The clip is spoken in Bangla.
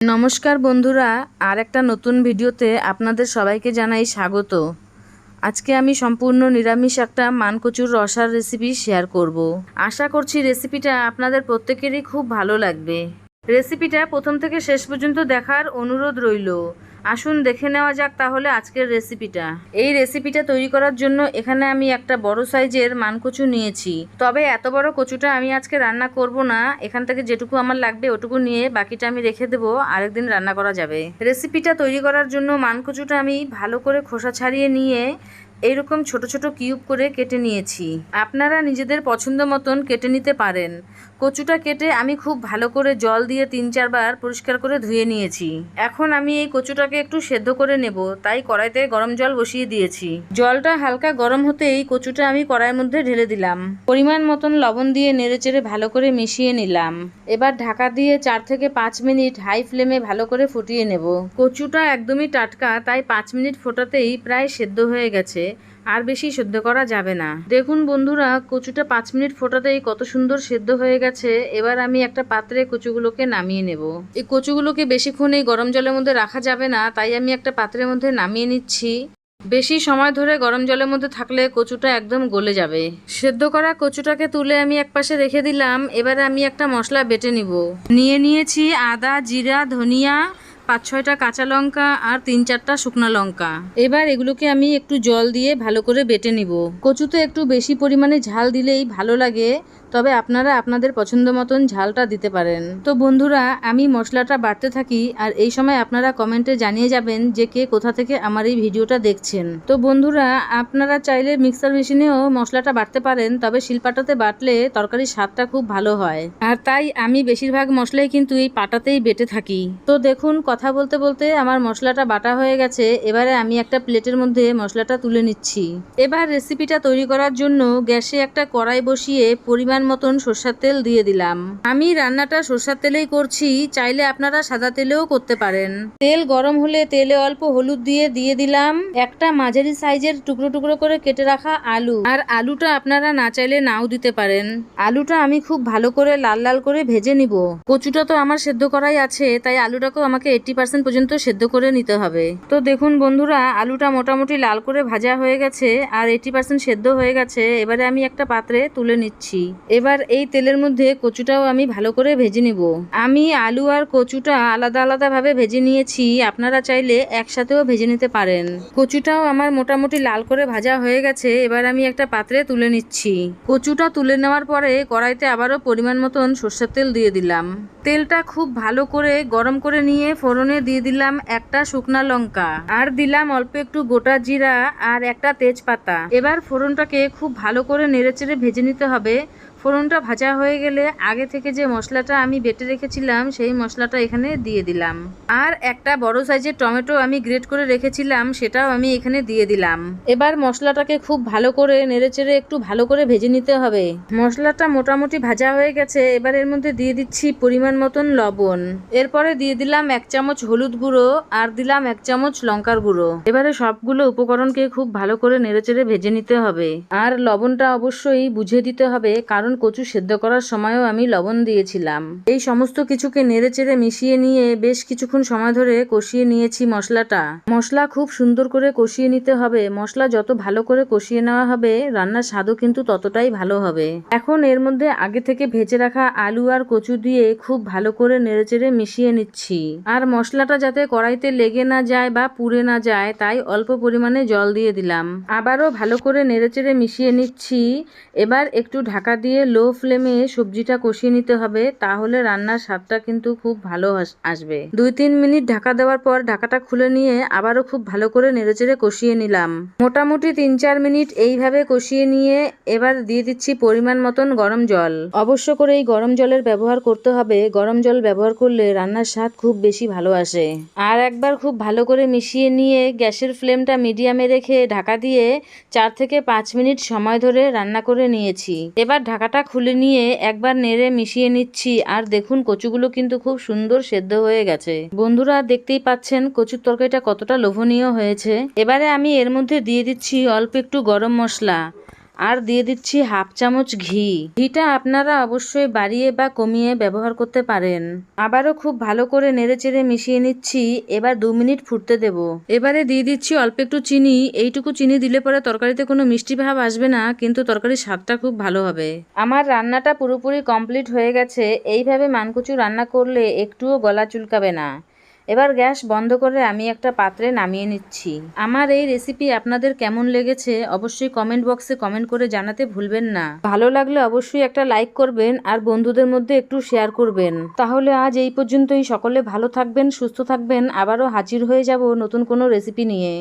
নমস্কার বন্ধুরা, আর একটা নতুন ভিডিওতে আপনাদের সবাইকে জানাই স্বাগত। আজকে আমি সম্পূর্ণ নিরামিষ একটা মানকচুর রসার রেসিপি শেয়ার করব। আশা করছি রেসিপিটা আপনাদের প্রত্যেকেরই খুব ভালো লাগবে। রেসিপিটা প্রথম থেকে শেষ পর্যন্ত দেখার অনুরোধ রইল। আসুন দেখে নেওয়া যাক তাহলে আজকের রেসিপিটা। এই রেসিপিটা তৈরি করার জন্য এখানে আমি একটা বড় সাইজের মানকচু নিয়েছি। তবে এত বড় কচুটা আমি আজকে রান্না করব না, এখান থেকে যেটুকু আমার লাগবে ওটুকু নিয়ে বাকিটা আমি রেখে দেবো, আরেকদিন রান্না করা যাবে। রেসিপিটা তৈরি করার জন্য মানকচুটা আমি ভালো করে খোসা ছাড়িয়ে নিয়ে এইরকম ছোট ছোট কিউব করে কেটে নিয়েছি। আপনারা নিজেদের পছন্দ মতন কেটে নিতে পারেন। কচুটা কেটে আমি খুব ভালো করে জল দিয়ে 3-4 বার পরিষ্কার করে ধুয়ে নিয়েছি। এখন আমি এই কচুটাকে একটু সেদ্ধ করে নেব, তাই কড়াইতে গরম জল বসিয়ে দিয়েছি। জলটা হালকা গরম হতেই কচুটা আমি কড়াইয়ের মধ্যে ঢেলে দিলাম। পরিমাণ মতন লবণ দিয়ে নেড়েচেড়ে ভালো করে মিশিয়ে নিলাম। এবার ঢাকা দিয়ে 4 থেকে 5 মিনিট হাই ফ্লেমে ভালো করে ফুটিয়ে নেব। কচুটা একদমই টাটকা, তাই 5 মিনিট ফোটাতেই প্রায় সেদ্ধ হয়ে গেছে, আর বেশি সেদ্ধ করা যাবে না। দেখুন বন্ধুরা, কচুটা 5 মিনিট ফোটাতেই কত সুন্দর সেদ্ধ হয়ে গেছে। এবার আমি একটা পাত্রে কচুগুলোকে নামিয়ে নেব। এই কচুগুলোকে বেশিক্ষণ এই গরম জলের মধ্যে রাখা যাবে না, তাই আমি একটা পাত্রের মধ্যে নামিয়ে নিচ্ছি। বেশি সময় ধরে গরম জলের মধ্যে থাকলে কচুটা একদম গলে যাবে। সেদ্ধ করা কচুটাকে তুলে আমি একপাশে রেখে দিলাম। এবারে আমি একটা মশলা বেটে নিয়েছি আদা, জিরা, ধনিয়া, 5-6টা কাঁচা লঙ্কা আর 3-4টা শুকনো লঙ্কা। এবার এগুলোকে আমি একটু জল দিয়ে ভালো করে বেটে নিব। কচুতে একটু বেশি পরিমাণে ঝাল দিলেই ভালো লাগে, তবে আপনারা আপনাদের পছন্দ মতন ঝালটা দিতে পারেন। তো বন্ধুরা, আমি মশলাটা বাটতে থাকি, আর এই সময় আপনারা কমেন্টে জানিয়ে যাবেন যে কে কোথা থেকে আমার এই ভিডিওটা দেখছেন। তো বন্ধুরা, আপনারা চাইলে মিক্সার মেশিনেও মশলাটা বাটতে পারেন, তবে শিলপাটাতে বাটলে তরকারির স্বাদটা খুব ভালো হয়। আর তাই আমি বেশিরভাগ মশলাই কিন্তু এই পাটাতেই বেটে থাকি। তো দেখুন, কথা বলতে বলতে আমার মশলাটা বাটা হয়ে গেছে। এবারে আমি একটা প্লেটের মধ্যে মশলাটা তুলে নিচ্ছি। এবার রেসিপিটা তৈরি করার জন্য গ্যাসে একটা কড়াই বসিয়ে পরিমাণ মতন সরষের তেল দিয়ে দিলাম। আমি রান্নাটা সরষের তেলেই করছি, চাইলে আপনারা সাদা তেলেও করতে পারেন। তেল গরম হলে তেলে অল্প হলুদ দিয়ে দিলাম একটা মাঝারি সাইজের টুকরো টুকরো করে কেটে রাখা আলু। আর আলুটা আপনারা না চাইলে নাও দিতে পারেন। আলুটা আমি খুব ভালো করে লাল লাল করে ভেজে নিব। কচুটা তো আমার সেদ্ধ করাই আছে, তাই আলুটাকেও আমাকে 80% পর্যন্ত সেদ্ধ করে নিতে হবে। তো দেখুন বন্ধুরা, আলুটা মোটামুটি লাল করে ভাজা হয়ে গেছে আর 80% সেদ্ধ হয়ে গেছে। এবারে আমি একটা পাত্রে তুলে নিচ্ছি। এবার এই তেলের মধ্যে কচুটাও আমি ভালো করে ভেজে নিব। আমি আলু আর কচুটা আলাদা আলাদা ভাবে ভেজে নিয়েছি, আপনারা চাইলে একসাথেও ভেজে নিতে পারেন। কচুটাও আমার মোটামুটি লাল করে ভাজা হয়ে গেছে। এবার আমি একটা পাত্রে তুলে নিচ্ছি। কচুটা তুলে নেওয়ার পরে কড়াইতে আবারও পরিমাণ মতন সরষের তেল দিয়ে দিলাম। তেলটা খুব ভালো করে গরম করে নিয়ে ফোড়নে দিয়ে দিলাম একটা শুকনা লঙ্কা, আর দিলাম অল্প একটু গোটা জিরা আর একটা তেজপাতা। এবার ফোড়নটাকে খুব ভালো করে নেড়েচেড়ে ভেজে নিতে হবে। ফোড়নটা ভাজা হয়ে গেলে আগে থেকে যে মশলাটা আমি বেটে রেখেছিলাম সেই মশলাটা এখানে দিয়ে দিলাম। আর একটা বড় সাইজের টমেটো আমি গ্রেট করে রেখেছিলাম, সেটাও আমি এখানে দিয়ে দিলাম। এবার মশলাটাকে খুব ভালো করে নেড়েচেড়ে একটু ভালো করে ভেজে নিতে হবে। মশলাটা মোটামুটি ভাজা হয়ে গেছে। এবার এর মধ্যে দিয়ে দিচ্ছি পরিমাণ মতন লবণ। এরপরে দিয়ে দিলাম 1 চামচ হলুদ গুঁড়ো আর দিলাম 1 চামচ লঙ্কার গুঁড়ো। এবারে সবগুলো উপকরণকে খুব ভালো করে নেড়েচেড়ে ভেজে নিতে হবে। আর লবণটা অবশ্যই বুঝে দিতে হবে, কারণ কচু সেদ্ধ করার সময়ও আমি লবণ দিয়েছিলাম। এই সমস্ত কিছুকে নেড়েচেড়ে মিশিয়ে নিয়ে বেশ কিছুক্ষণ সময় ধরে কষিয়ে নিয়েছি মশলাটা। মশলা খুব সুন্দর করে কষিয়ে নিতে হবে। মশলা যত ভালো করে কষিয়ে নেওয়া হবে, রান্নার স্বাদও কিন্তু ততটাই ভালো হবে। এখন এর মধ্যে আগে থেকে ভেজে রাখা আলু আর কচু দিয়ে খুব ভালো করে নেড়েচেড়ে মিশিয়ে নিচ্ছি। আর মশলাটা যাতে কড়াইতে লেগে না যায় বা পুড়ে না যায়, তাই অল্প পরিমাণে জল দিয়ে দিলাম। আবারও ভালো করে নেড়েচেড়ে মিশিয়ে নিচ্ছি। এবার একটু ঢাকা দিয়ে লো ফ্লেমে সবজিটা কষিয়ে নিতে হবে, তাহলে রান্নার স্বাদটা কিন্তু খুব ভালো আসবে। 2-3 মিনিট ঢাকা দেওয়ার পর ঢাকাটা খুলে নিয়ে আবারও খুব ভালো করে নেড়েচেড়ে কষিয়ে নিলাম। মোটামুটি 3-4 মিনিট এইভাবে কষিয়ে নিয়ে এবার দিয়ে দিচ্ছি পরিমাণ মতন গরম জল। অবশ্য করে এই গরম জলের ব্যবহার করতে হবে। গরম জল ব্যবহার করলে রান্নার স্বাদ খুব বেশি ভালো আসে। আর একবার খুব ভালো করে মিশিয়ে নিয়ে গ্যাসের ফ্লেমটা মিডিয়ামে রেখে ঢাকা দিয়ে 4 থেকে 5 মিনিট সময় ধরে রান্না করে নিয়েছি। এবার ঢাকাটা খুলে নিয়ে একবার নেড়ে মিশিয়ে নিচ্ছি। আর দেখুন, কচুগুলো কিন্তু খুব সুন্দর সেদ্ধ হয়ে গেছে। বন্ধুরা, দেখতেই পাচ্ছেন কচুর তরকারিটা কতটা লোভনীয় হয়েছে। এবারে আমি এর মধ্যে দিয়ে দিচ্ছি অল্প একটু গরম মশলা আর দিয়ে দিচ্ছি হাফ চামচ ঘি। ঘিটা আপনারা অবশ্যই বাড়িয়ে বা কমিয়ে ব্যবহার করতে পারেন। আবারও খুব ভালো করে নেড়েচেড়ে মিশিয়ে নিচ্ছি। এবার 2 মিনিট ফুটতে দেব। এবারে দিয়ে দিচ্ছি অল্প একটু চিনি। এইটুকু চিনি দিলে পরে তরকারিতে কোনো মিষ্টি ভাব আসবে না, কিন্তু তরকারির স্বাদটা খুব ভালো হবে। আমার রান্নাটা পুরোপুরি কমপ্লিট হয়ে গেছে। এইভাবে মানকচু রান্না করলে একটুও গলা চুলকাবে না। এবার গ্যাস বন্ধ করে আমি একটা পাত্রে নামিয়ে নিচ্ছি। আমার এই রেসিপি আপনাদের কেমন লেগেছে অবশ্যই কমেন্ট বক্সে কমেন্ট করে জানাতে ভুলবেন না। ভালো লাগলে অবশ্যই একটা লাইক করবেন আর বন্ধুদের মধ্যে একটু শেয়ার করবেন। তাহলে আজ এই পর্যন্তই। সকলে ভালো থাকবেন, সুস্থ থাকবেন। আবারও হাজির হয়ে যাব নতুন কোনো রেসিপি নিয়ে।